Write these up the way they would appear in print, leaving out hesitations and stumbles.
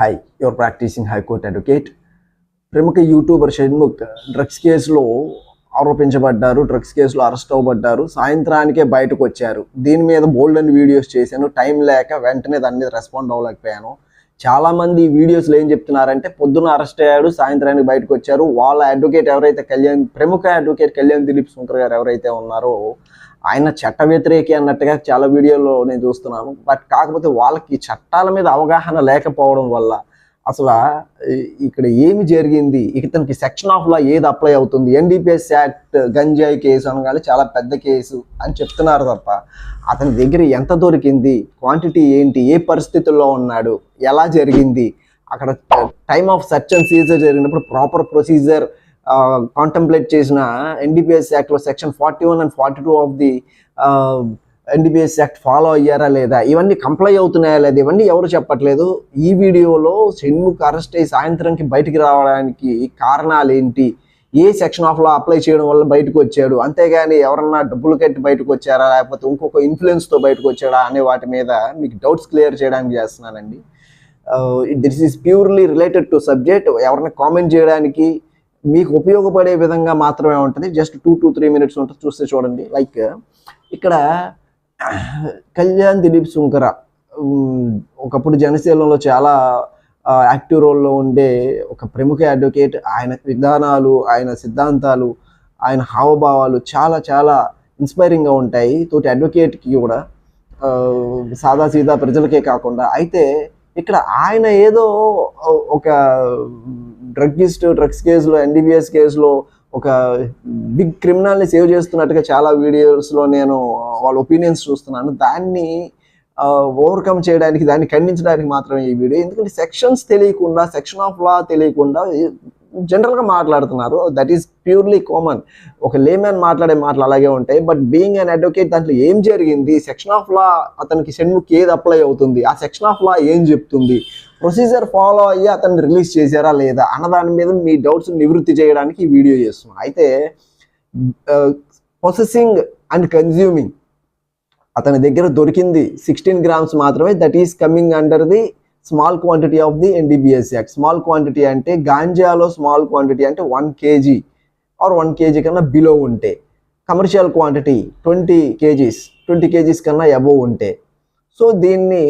Hi, you're practicing High Court advocate. ప్రముఖ YouTuber Shanmukh drugs కేసులో ఆరోపించబడ్డారు, drugs కేసులో అరెస్ట్ అవ్వబడ్డారు. సాయంత్రానికే బయటకు వచ్చారు. దీని మీద బోల్డ్ అని వీడియోస్ చేశాను, టైం లేక వెంటనే దాని మీద రెస్పాండ్ అవ్వలేకపోయాను. చాలామంది ఈ వీడియోస్లో ఏం చెప్తున్నారంటే పొద్దున్న అరెస్ట్ అయ్యాడు, సాయంత్రానికి బయటకు వచ్చారు. వాళ్ళ అడ్వకేట్ ఎవరైతే ప్రముఖ అడ్వకేట్ కళ్యాణ్ దిలీప్ శుంకర్ గారు ఎవరైతే ఉన్నారో ఆయన చట్ట వ్యతిరేకి అన్నట్టుగా చాలా వీడియోలో నేను చూస్తున్నాను. బట్ కాకపోతే వాళ్ళకి చట్టాల మీద అవగాహన లేకపోవడం వల్ల అసలు ఇక్కడ ఏమి జరిగింది, ఇతనికి సెక్షన్ ఆఫ్ లా ఏది అప్లై అవుతుంది, ఎన్డీపీఎస్ యాక్ట్ గంజాయి కేసు అనగానే చాలా పెద్ద కేసు అని చెప్తున్నారు తప్ప అతని దగ్గర ఎంత దొరికింది, క్వాంటిటీ ఏంటి, ఏ పరిస్థితుల్లో ఉన్నాడు, ఎలా జరిగింది, అక్కడ time of search and seizure జరిగినప్పుడు ప్రాపర్ ప్రొసీజర్ కాంటెంప్లేట్ చేసిన ఎన్డీపీఎస్ యాక్ట్లో section 41 and 42 of the NDPS act follow అయ్యారా లేదా, ఇవన్నీ కంప్లై అవుతున్నాయా లేదా, ఇవన్నీ ఎవరు చెప్పట్లేదు. ఈ వీడియోలో షణ్ముఖ్ అరెస్ట్ అయ్యి సాయంత్రంకి బయటికి రావడానికి కారణాలు ఏంటి, ఏ సెక్షన్ ఆఫ్ లా అప్లై చేయడం వల్ల బయటకు వచ్చాడు, అంతేగాని ఎవరన్నా డబ్బులు కట్టి బయటకు వచ్చారా లేకపోతే ఇంకొక ఇన్ఫ్లుయెన్స్తో బయటకు వచ్చాడా అనే వాటి మీద మీకు డౌట్స్ క్లియర్ చేయడానికి చేస్తున్నానండి. This is purely related to subject. ఎవరైనా కామెంట్ చేయడానికి మీకు ఉపయోగపడే విధంగా మాత్రమే ఉంటుంది. జస్ట్ 2 to 3 minutes ఉంటుంది, చూస్తే చూడండి. లైక్ ఇక్కడ కళ్యాణ్ దిలీప్ శుంకర ఒకప్పుడు జనసేనలో చాలా యాక్టివ్ రోల్లో ఉండే ఒక ప్రముఖ అడ్వకేట్. ఆయన విధానాలు, ఆయన సిద్ధాంతాలు, ఆయన హావభావాలు చాలా చాలా ఇన్స్పైరింగ్గా ఉంటాయి తోటి అడ్వకేట్కి కూడా, సాదాసీదా ప్రజలకే కాకుండా. అయితే ఇక్కడ ఆయన ఏదో ఒక డ్రగ్స్ కేసులో, ఎన్డీపీఎస్ కేసులో ఒక బిగ్ క్రిమినల్ని సేవ్ చేస్తున్నట్టుగా చాలా వీడియోస్లో నేను వాళ్ళ ఒపీనియన్స్ చూస్తున్నాను. దాన్ని ఓవర్కమ్ చేయడానికి, దాన్ని ఖండించడానికి మాత్రమే ఈ వీడియో. ఎందుకంటే సెక్షన్స్ తెలియకుండా, సెక్షన్ ఆఫ్ లా తెలియకుండా జనరల్గా మాట్లాడుతున్నారు. That is purely common. ఒక లేమ్యాన్ మాట్లాడే మాటలు అలాగే ఉంటాయి. బట్ బీయింగ్ అన్ అడ్వకేట్ దాంట్లో ఏం జరిగింది, సెక్షన్ ఆఫ్ లా అతనికి షణ్ముఖ్ ఏది అప్లై అవుతుంది, ఆ సెక్షన్ ఆఫ్ లా ఏం చెప్తుంది, ప్రొసీజర్ ఫాలో అయ్యి అతన్ని రిలీజ్ చేశారా లేదా అన్న దాని మీద మీ డౌట్స్ నివృత్తి చేయడానికి ఈ వీడియో చేస్తున్నాను. అయితే పొసెసింగ్ అండ్ కన్జ్యూమింగ్ అతని దగ్గర దొరికింది 16 grams మాత్రమే. That is coming under the small quantity of the NDPS act. Small quantity అంటే గాంజాలో స్మాల్ క్వాంటిటీ అంటే 1 kg ఆర్ 1 kg కన్నా బిలో ఉంటే, కమర్షియల్ క్వాంటిటీ 20 kgs కన్నా అబోవ్ ఉంటే. సో దీన్ని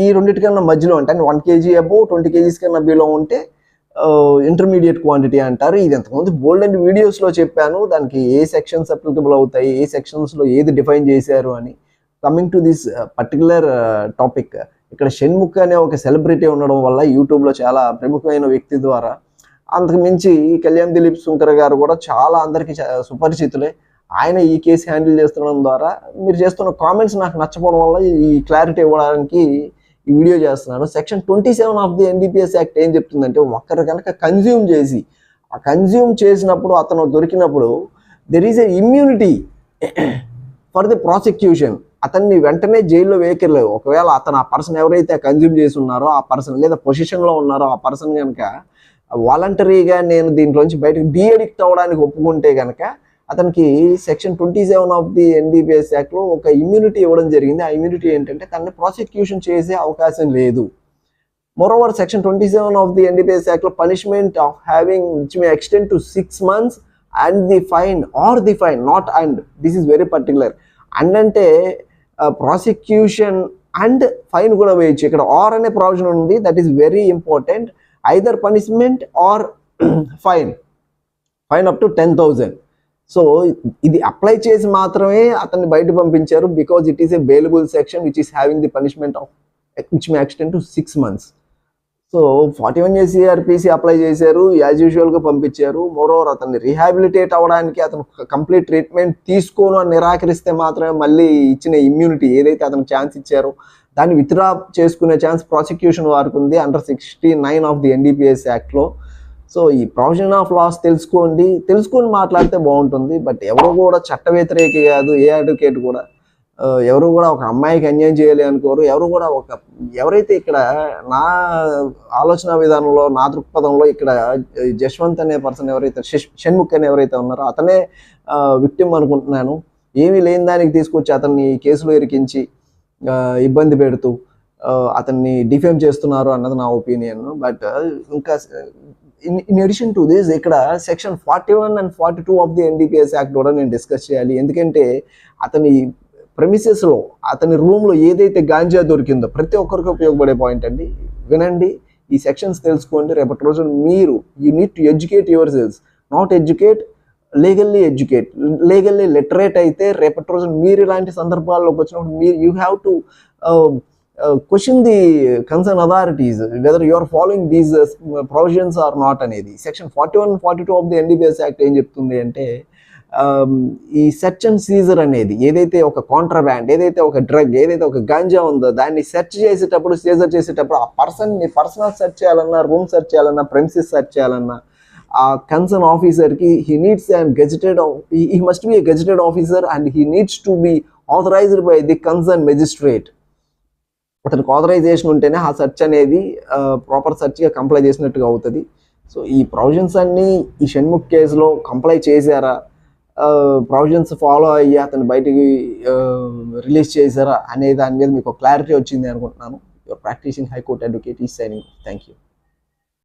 ఈ రెండింటికన్నా మధ్యలో అంటే 1 kg అబోవ్ 20 kgs కన్నా బిలో ఉంటే ఇంటర్మీడియట్ క్వాంటిటీ అంటారు. ఇది ఎంతకుముందు బోల్డ్ అండ్ వీడియోస్లో చెప్పాను, దానికి ఏ సెక్షన్స్ అప్లికబుల్ అవుతాయి, ఏ సెక్షన్స్లో ఏది డిఫైన్ చేశారు అని. Coming to this particular topic, ఇక్కడ షణ్ముఖ్ అనే ఒక సెలబ్రిటీ ఉండడం వల్ల యూట్యూబ్లో చాలా ప్రముఖమైన వ్యక్తి ద్వారా, అంతకు మించి కళ్యాణ్ దిలీప్ శుంకర్ గారు కూడా చాలా అందరికీ సుపరిచితులే. ఆయన ఈ కేసు హ్యాండిల్ చేస్తుండడం ద్వారా మీరు చేస్తున్న కామెంట్స్ నాకు నచ్చపోవడం వల్ల ఈ క్లారిటీ ఇవ్వడానికి ఈ వీడియో చేస్తున్నాను. Section 27 of the NDPS act ఏం చెప్తుందంటే, ఒకరు కనుక కన్జ్యూమ్ చేసి, ఆ కన్జ్యూమ్ చేసినప్పుడు అతను దొరికినప్పుడు there is a immunity for the prosecution. అతన్ని వెంటనే జైల్లో వేయకర్లేదు. ఒకవేళ అతను ఆ పర్సన్ ఎవరైతే కన్జ్యూమ్ చేసి ఉన్నారో ఆ పర్సన్ లేదా పొజిషన్లో ఉన్నారో ఆ పర్సన్ కనుక వాలంటరీగా నేను దీంట్లోంచి బయటకు డీఅడిక్ట్ అవ్వడానికి ఒప్పుకుంటే కనుక అతనికి సెక్షన్ 27 ఆఫ్ ది ఎన్డీపీఎస్ యాక్ట్లో ఒక ఇమ్యూనిటీ ఇవ్వడం జరిగింది. ఆ ఇమ్యూనిటీ ఏంటంటే తనని ప్రాసిక్యూషన్ చేసే అవకాశం లేదు. Moreover section 27 of the NDPS యాక్ట్లో punishment of having which may extend to 6 months and the fine or the fine, not and. This is very particular. And అంటే ప్రాసిక్యూషన్ అండ్ ఫైన్ కూడా వేయచ్చు. ఇక్కడ ఆర్ అనే provision ఉంది, that is very important. Either punishment or fine up to 10,000. So ఇది apply చేసి మాత్రమే అతన్ని బయట పంపించారు, because it is a bailable section which is having the punishment of which may extend to 6 months. So 41 CRPC apply చేశారు, as యూజువల్గా పంపించారు. Moreover అతన్ని రీహాబిలిటేట్ అవ్వడానికి, అతను కంప్లీట్ ట్రీట్మెంట్ తీసుకోను అని నిరాకరిస్తే మాత్రమే మళ్ళీ ఇచ్చిన ఇమ్యూనిటీ ఏదైతే అతను ఛాన్స్ ఇచ్చారో దాన్ని విత్డ్రా చేసుకునే ఛాన్స్ ప్రాసిక్యూషన్ వారికి ఉంది అండర్ 69 ఆఫ్ ది ఎన్డీపీఎస్ యాక్ట్లో. సో ఈ ప్రొవిజన్ ఆఫ్ లాస్ తెలుసుకొని మాట్లాడితే బాగుంటుంది. బట్ ఎవరు కూడా చట్ట వ్యతిరేకి కాదు, ఏ అడ్వకేట్ కూడా ఎవరు కూడా ఒక అమ్మాయికి అన్యాయం చేయాలి అనుకోరు. ఎవరైతే ఇక్కడ నా ఆలోచన విధానంలో, నా దృక్పథంలో ఇక్కడ జశ్వంత్ అనే పర్సన్ ఎవరైతే, షణ్ముఖ్ అని ఎవరైతే ఉన్నారో అతనే విక్టిమ్ అనుకుంటున్నాను. ఏమీ లేని దానికి తీసుకొచ్చి అతన్ని కేసులో ఇరికించి ఇబ్బంది పెడుతూ అతన్ని డిఫేమ్ చేస్తున్నారు అన్నది నా ఒపీనియన్. బట్ ఇంకా ఇన్ ఎడిషన్ టు దిస్ ఇక్కడ section 41 and 42 of the NDPS act కూడా నేను డిస్కస్ చేయాలి. ఎందుకంటే అతని ప్రెమిసెస్లో, అతని రూమ్లో ఏదైతే గాంజా దొరికిందో ప్రతి ఒక్కరికి ఉపయోగపడే పాయింట్ అండి. వినండి, ఈ సెక్షన్స్ తెలుసుకోండి. రేపటి రోజున మీరు you need to educate yourselves, not educate, legally educate. Legally literate అయితే రేపటి రోజున మీరు ఇలాంటి సందర్భాల్లోకి వచ్చినప్పుడు మీరు you have to question the concern authorities whether you are following these provisions or not అనేది. Section 41, 42 of the NDPS act ఏం చెప్తుంది అంటే ఈ సెర్చ్ అండ్ సీజర్ అనేది ఏదైతే ఒక కాంట్రాబ్యాండ్, ఏదైతే ఒక డ్రగ్, ఏదైతే ఒక గాంజా ఉందో దాన్ని సెర్చ్ చేసేటప్పుడు, సీజర్ చేసేటప్పుడు ఆ పర్సనల్ సెర్చ్ చేయాలన్నా, రూమ్ సెర్చ్ చేయాలన్నా, ప్రెమిసెస్ సెర్చ్ చేయాలన్నా ఆ కన్సర్న్ ఆఫీసర్కి he needs and gazetted, he must be a gazetted officer and he needs to be authorised by the concern magistrate. అతనికి ఆథరైజేషన్ ఉంటేనే ఆ సెర్చ్ అనేది ప్రాపర్ సెర్చ్గా కంప్లై చేసినట్టుగా అవుతుంది. సో ఈ ప్రొవిజన్స్ అన్నీ ఈ షణ్ముఖ్ కేసులో కంప్లై చేశారా, ప్రొవిజన్స్ ఫాలో అయ్యి అతను బయటికి రిలీజ్ చేశారా అనే దాని మీద మీకు క్లారిటీ వచ్చింది అనుకుంటున్నాను. Your practising high court advocate is signing. Thank you.